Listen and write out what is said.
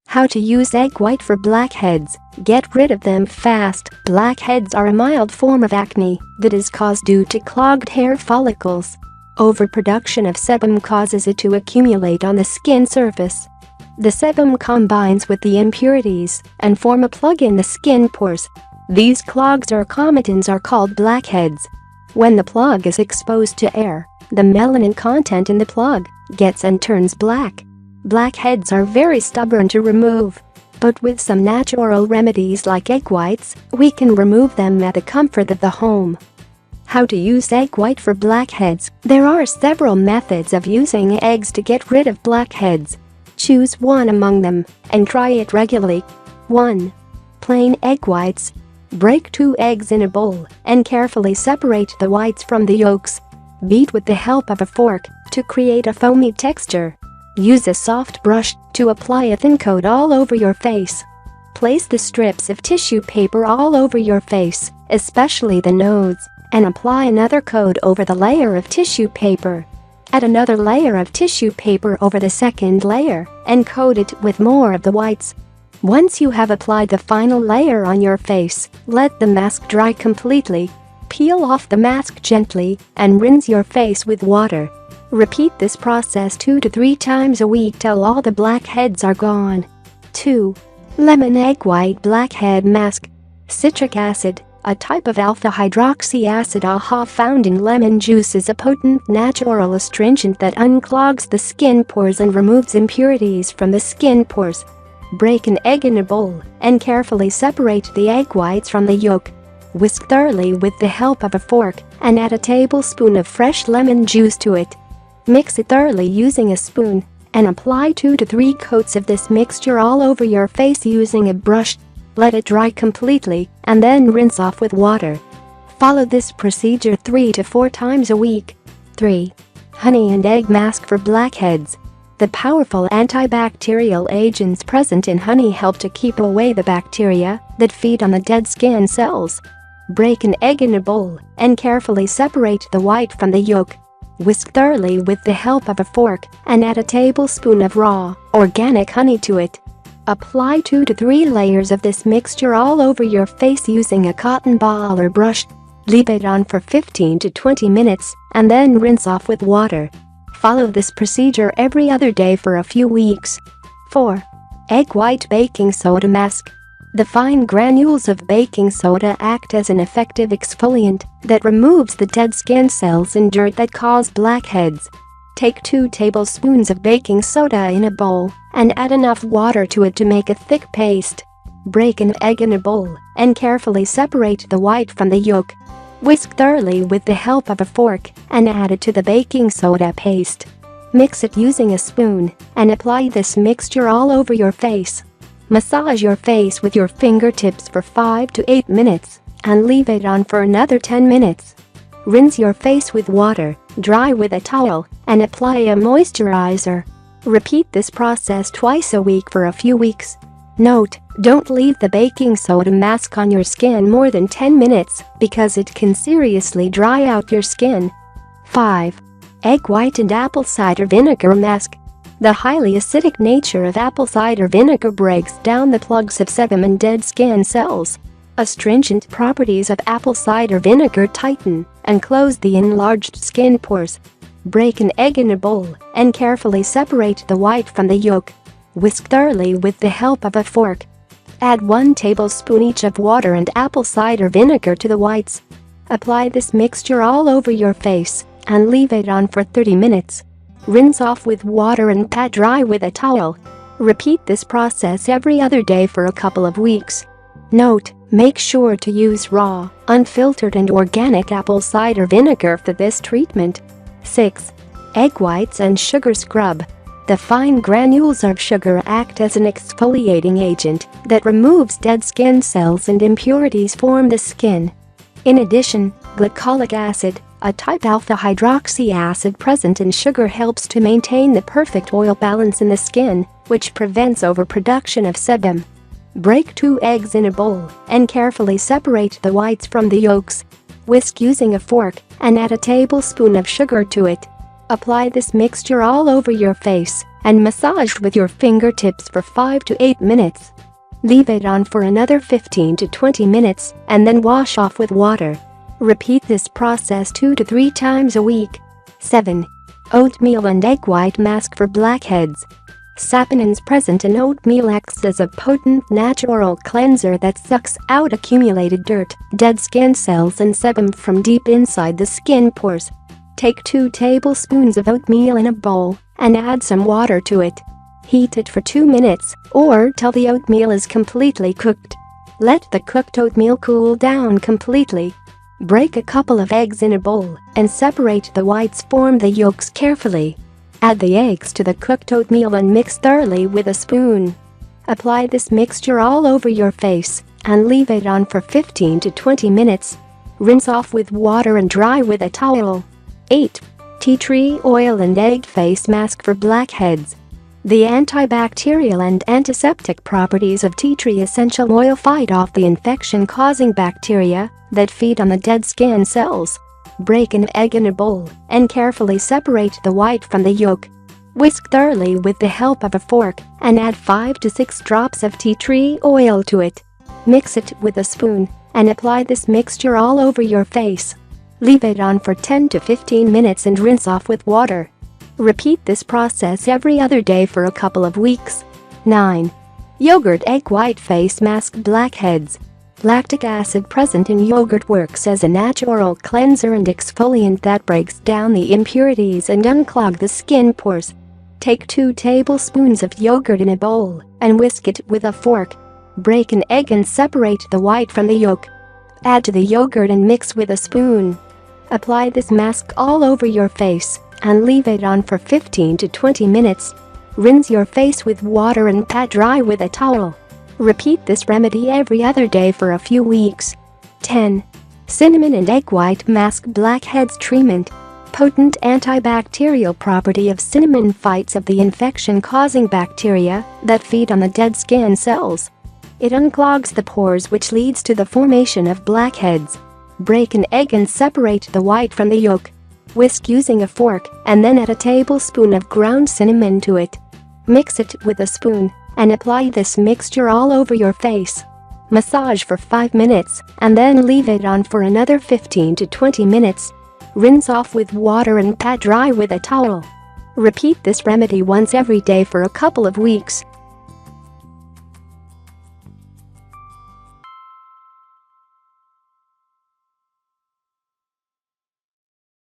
How to use egg white for blackheads. Get rid of them fast. Blackheads are a mild form of acne that is caused due to clogged hair follicles. Overproduction of sebum causes it to accumulate on the skin surface. The sebum combines with the impurities and form a plug in the skin pores. These clogs or cometons are called blackheads. When the plug is exposed to air, the melanin content in the plug gets and turns black. Blackheads are very stubborn to remove, but with some natural remedies like egg whites, we can remove them at the comfort of the home. How to use egg white for blackheads. There are several methods of using eggs to get rid of blackheads. Choose one among them and try it regularly. 1. Plain egg whites. Break 2 eggs in a bowl and carefully separate the whites from the yolks. Beat with the help of a fork to create a foamy texture. Use a soft brush to apply a thin coat all over your face. Place the strips of tissue paper all over your face, especially the nose, and apply another coat over the layer of tissue paper. Add another layer of tissue paper over the second layer and coat it with more of the whites. Once you have applied the final layer on your face, let the mask dry completely. Peel off the mask gently and rinse your face with water. Repeat this process 2 to 3 times a week till all the blackheads are gone. 2. Lemon egg white blackhead mask. Citric acid, a type of alpha-hydroxy acid AHA found in lemon juice, is a potent natural astringent that unclogs the skin pores and removes impurities from the skin pores. Break an egg in a bowl and carefully separate the egg whites from the yolk. Whisk thoroughly with the help of a fork and add a tablespoon of fresh lemon juice to it. Mix it thoroughly using a spoon and apply 2 to 3 coats of this mixture all over your face using a brush. Let it dry completely and then rinse off with water. Follow this procedure 3 to 4 times a week. 3. Honey and egg mask for blackheads. The powerful antibacterial agents present in honey help to keep away the bacteria that feed on the dead skin cells. Break an egg in a bowl and carefully separate the white from the yolk. Whisk thoroughly with the help of a fork and add a tablespoon of raw, organic honey to it. Apply 2 to 3 layers of this mixture all over your face using a cotton ball or brush. Leave it on for 15 to 20 minutes and then rinse off with water. Follow this procedure every other day for a few weeks. 4. Egg white baking soda mask. The fine granules of baking soda act as an effective exfoliant that removes the dead skin cells and dirt that cause blackheads. Take 2 tablespoons of baking soda in a bowl and add enough water to it to make a thick paste. Break an egg in a bowl and carefully separate the white from the yolk. Whisk thoroughly with the help of a fork and add it to the baking soda paste. Mix it using a spoon and apply this mixture all over your face. Massage your face with your fingertips for 5 to 8 minutes and leave it on for another 10 minutes. Rinse your face with water, dry with a towel, and apply a moisturizer. Repeat this process twice a week for a few weeks. Note: don't leave the baking soda mask on your skin more than 10 minutes because it can seriously dry out your skin. 5. Egg white and apple cider vinegar mask. The highly acidic nature of apple cider vinegar breaks down the plugs of sebum and dead skin cells. Astringent properties of apple cider vinegar tighten and close the enlarged skin pores. Break an egg in a bowl and carefully separate the white from the yolk. Whisk thoroughly with the help of a fork. Add 1 tablespoon each of water and apple cider vinegar to the whites. Apply this mixture all over your face and leave it on for 30 minutes. Rinse off with water and pat dry with a towel. Repeat this process every other day for a couple of weeks. Note: make sure to use raw, unfiltered and organic apple cider vinegar for this treatment. 6. Egg whites and sugar scrub. The fine granules of sugar act as an exfoliating agent that removes dead skin cells and impurities from the skin. In addition, glycolic acid, a type alpha-hydroxy acid present in sugar, helps to maintain the perfect oil balance in the skin, which prevents overproduction of sebum. Break 2 eggs in a bowl and carefully separate the whites from the yolks. Whisk using a fork and add a tablespoon of sugar to it. Apply this mixture all over your face and massage with your fingertips for 5 to 8 minutes. Leave it on for another 15 to 20 minutes and then wash off with water. Repeat this process 2 to 3 times a week. 7. Oatmeal and egg white mask for blackheads. Saponins present in oatmeal acts as a potent natural cleanser that sucks out accumulated dirt, dead skin cells and sebum from deep inside the skin pores. Take 2 tablespoons of oatmeal in a bowl and add some water to it. Heat it for 2 minutes or till the oatmeal is completely cooked. Let the cooked oatmeal cool down completely. Break a couple of eggs in a bowl and separate the whites, form the yolks carefully. Add the eggs to the cooked oatmeal and mix thoroughly with a spoon. Apply this mixture all over your face and leave it on for 15 to 20 minutes. Rinse off with water and dry with a towel. 8. Tea tree oil and egg face mask for blackheads. The antibacterial and antiseptic properties of tea tree essential oil fight off the infection-causing bacteria that feed on the dead skin cells. Break an egg in a bowl and carefully separate the white from the yolk. Whisk thoroughly with the help of a fork and add 5 to 6 drops of tea tree oil to it. Mix it with a spoon and apply this mixture all over your face. Leave it on for 10 to 15 minutes and rinse off with water. Repeat this process every other day for a couple of weeks. 9. Yogurt egg white face mask blackheads. Lactic acid present in yogurt works as a natural cleanser and exfoliant that breaks down the impurities and unclog the skin pores. Take 2 tablespoons of yogurt in a bowl and whisk it with a fork. Break an egg and separate the white from the yolk. Add to the yogurt and mix with a spoon. Apply this mask all over your face and leave it on for 15 to 20 minutes. Rinse your face with water and pat dry with a towel. Repeat this remedy every other day for a few weeks. 10. Cinnamon and egg white mask blackheads treatment. Potent antibacterial property of cinnamon fights off the infection-causing bacteria that feed on the dead skin cells. It unclogs the pores, which leads to the formation of blackheads. Break an egg and separate the white from the yolk. Whisk using a fork and then add a tablespoon of ground cinnamon to it. Mix it with a spoon and apply this mixture all over your face. Massage for 5 minutes and then leave it on for another 15 to 20 minutes. Rinse off with water and pat dry with a towel. Repeat this remedy once every day for a couple of weeks.